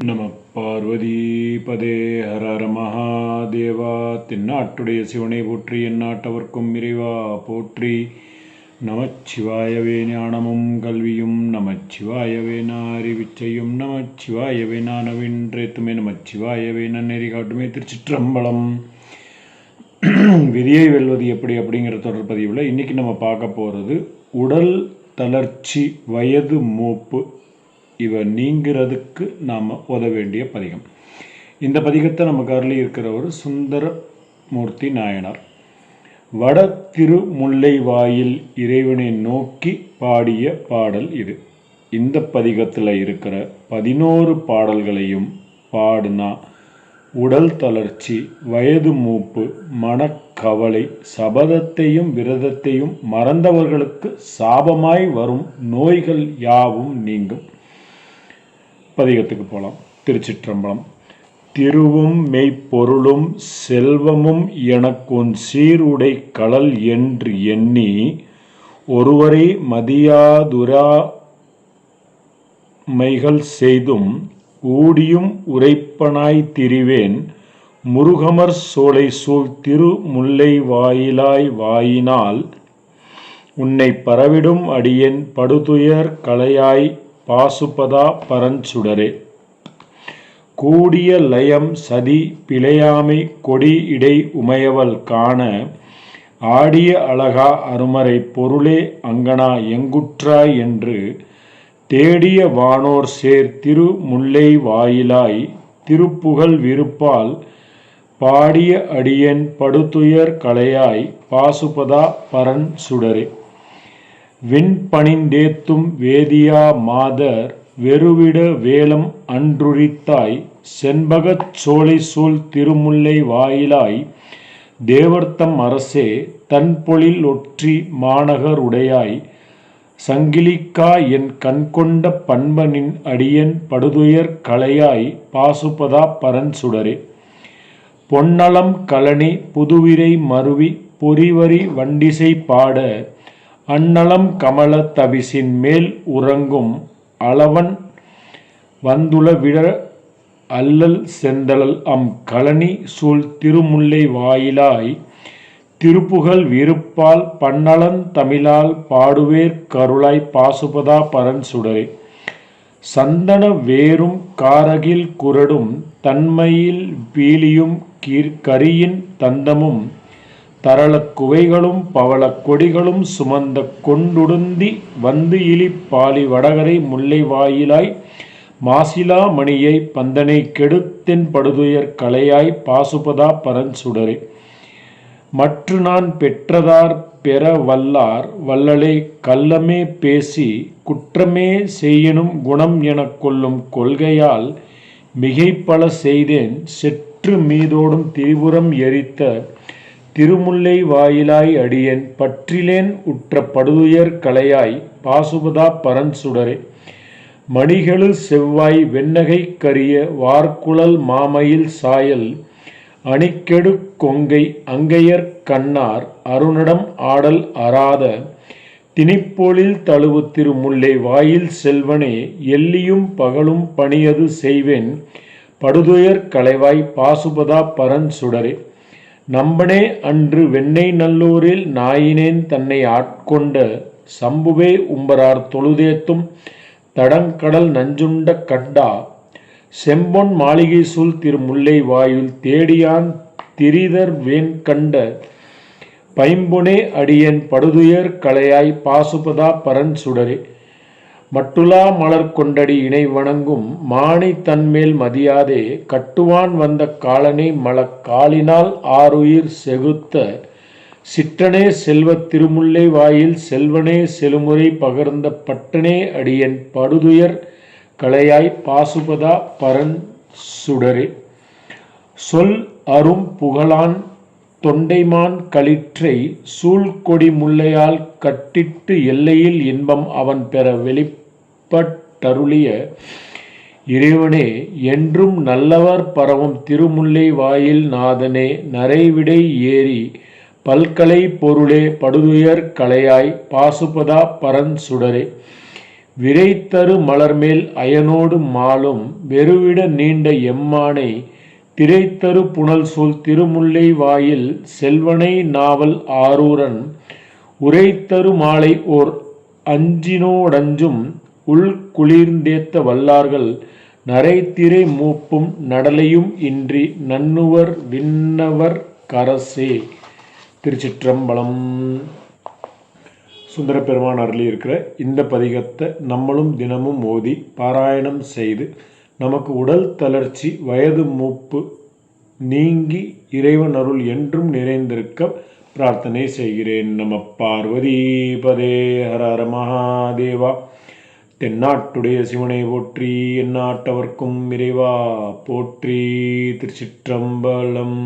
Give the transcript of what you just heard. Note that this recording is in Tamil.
நம பார்வதிபதே ஹர ஹர மகாதேவா. தென்னாட்டுடைய சிவனை போற்றி, எந்நாட்டவர்க்கும் இறைவா போற்றி. நமச்சிவாயவே ஞானமும் கல்வியும், நமச்சிவாயவே அறிவிச்சையும், நமச்சிவாயவே நானவின்றேத்துமே, நமச்சிவாயவே நன்னெறி காட்டுமே. திருச்சிற்றம்பலம். விதியை வெல்வது எப்படி அப்படிங்கிற தொடர் பதிவில் இன்றைக்கி நம்ம பார்க்க போகிறது உடல் தளர்ச்சி, வயது மூப்பு இவை நீங்கிறதுக்கு நாம் ஓத வேண்டிய பதிகம். இந்த பதிகத்தை நமக்கு அருளி இருக்கிறவர் சுந்தரமூர்த்தி நாயனார். வட திருமுல்லை வாயில் இறைவனை நோக்கி பாடிய பாடல் இது. இந்த பதிகத்தில் இருக்கிற 11 பாடல்களையும் பாடுனா உடல் தளர்ச்சி, வயது மூப்பு, மனக்கவலை, சபதத்தையும் விரதத்தையும் மறந்தவர்களுக்கு சாபமாய் வரும் நோய்கள் யாவும் நீங்கும். பதிகத்துக்கு போகலாம். திருச்சிற்றம்பலம். திருவும் மெய்ப்பொருளும் செல்வமும் எனக்குன் சீருடை கடல் என்று எண்ணி ஒருவரை மதியாதுராமைகள் செய்தும் ஊடியும் உரைப்பனாய் திரிவேன் முருகமர் சோலை சூழ் திருமுல்லை வாயிலாய் வாயினால் உன்னை பரவிடும் அடியேன் படுதுயர் களையாய் பாசுபதா பரஞ்சுடரே. கூடிய லயம் சதி பிழையாமை கொடி இடை உமையவள் காண ஆடிய அழகா அருமறை பொருளே அங்கனா எங்குற்றாய் என்று தேடிய வானோர் சேர் திருமுல்லை வாயிலாய் திருப்புகழ் விருப்பால் பாடிய அடியேன் படுதுயர் களையாய் பாசுபதா பரன் சுடரே. விண்பணிந்தேத்தும் வேதியா மாதர் வெறுவிட வேலம் அன்றுரித்தாய் செண்பகச் சோலை சூழ் திருமுல்லை வாயிலாய் தேவர்த்தம் அரசே தன்பொழில் ஒற்றி மாநகர் உடையாய் சங்கிலிக்கா என் கண்கொண்ட பண்பனின் அடியன் படுதுயர் களையாய் பாசுபதா பரன் சுடரே. பொன்னலம் கழனி புதுவிரை மருவி பொறிவரி வண்டிசை பாட அந்நலம் கமல தவிசின் மேல் உறங்கும் அளவன் வந்துள விழ அல்லல் செந்தழல் அம் கழனி சூழ் திருமுல்லை வாயிலாய் திருப்புகழ் விருப்பால் பன்னலன் தமிழால் பாடுவேர் கருளாய் பாசுபதா பரன் சுடரே. சந்தன வேரும் காரகில் குரடும் தன்மையில் பீலியும் கரியின் தந்தமும் தரளக் குவைகளும் பவளக் கொடிகளும் சுமந்த கொண்டுடுந்தி வந்து இலி பாலி வடகரை முல்லை வாயிலாய் மாசிலா மணியை பந்தனை கெடுத்தென் படுதுயர் களையாய் பாசுபதா பரன் சுடரே. மற்று நான் பெற்றதார் பெற வல்லார் வல்லலை கள்ளமே பேசி குற்றமே செய்யணும் குணம் எனக் கொள்ளும் கொள்கையால் மிகைப்பல செய்தேன் செற்று மீதோடும் திரிபுரம் எரித்த திருமுல்லை வாயிலாய் அடியேன் பற்றிலேன் உற்ற படுதுயர் களையாய் பாசுபதா பரன் சுடரே. மணிகளு செவ்வாய் வெண்ணகை கரிய வார்குழல் மாமயில் சாயல் அணிக்கெடு கொங்கை அங்கையர் கண்ணார் அருணடம் ஆடல் அராத திணிப்பொழில் தழுவு திருமுல்லை வாயில் செல்வனே எல்லியும் பகலும் பணியது செய்வேன் படுதுயர் களைவாய் பாசுபதா பரன் சுடரே. நம்பனே அன்று வெண்ணை நல்லூரில் நாயினேன் தன்னை ஆட்கொண்ட சம்புவே உம்பரார் தொழுதேத்தும் தடங்கடல் நஞ்சுண்ட கட்டா செம்பொன் மாளிகை சூழ் திருமுல்லை வாயுள் தேடியான் திரிதர் வேன் கண்ட பைம்பொனே அடியேன் படுதுயர் களையாய் பாசுபதா பரன் சுடரே. மட்டுலா மலர் கொண்டடி இணை வணங்கும் மாணி தன்மேல் மதியாதே கட்டுவான் வந்த காலனை மலக் காலினால் ஆறுயிர் செகுத்த சிற்றனே செல்வ திருமுல்லை வாயில் செல்வனே செலுமுறை பகர்ந்த பட்டனே அடியன் படுதுயர் களையாய் பாசுபதா பரன் சுடரே. சொல் அரும் புகழான் தொண்டைமான் களிற்றை சூழ்கொடி முல்லையால் கட்டிட்டு எல்லையில் இன்பம் அவன் பெற வெளிப்பட்டருளிய இறைவனே என்றும் நல்லவர் பரவும் திருமுல்லை வாயில் நாதனே நரைவிடை ஏறி பல்கலை பொருளே படுதுயர் களையாய் பாசுபதா பரன் சுடரே. விரைத்தரு மலர்மேல் அயனோடு மாலும் வெறுவிட நீண்ட எம்மானை திரைத்தரு புனல்சூழ் திருமுல்லை வாயில் செல்வனை நாவல் ஆரூரன் உரைத்தரு மாலை ஓர் அஞ்சினோடஞ்சும் உள்குளிர்ந்தேத்த வல்லார்கள் நரைத்திரை மூப்பும் நடலையும் இன்றி நன்னுவர் விண்ணவர் கரசே. திருச்சிற்றம்பலம். சுந்தரப்பெருமான் அருளி இருக்கிற இந்த பதிகத்தை நம்மளும் தினமும் ஓதி பாராயணம் செய்து நமக்கு உடல் தளர்ச்சி வயது மூப்பு நீங்கி இறைவன் அருள் என்றும் நிறைந்திருக்க பிரார்த்தனை செய்கிறேன். நம பார்வதிபதே. ஹர ஹர மகாதேவா. தென்னாட்டுடைய சிவனை போற்றி, எந்நாட்டவர்க்கும் இறைவா போற்றி. திருச்சிற்றம்பலம்.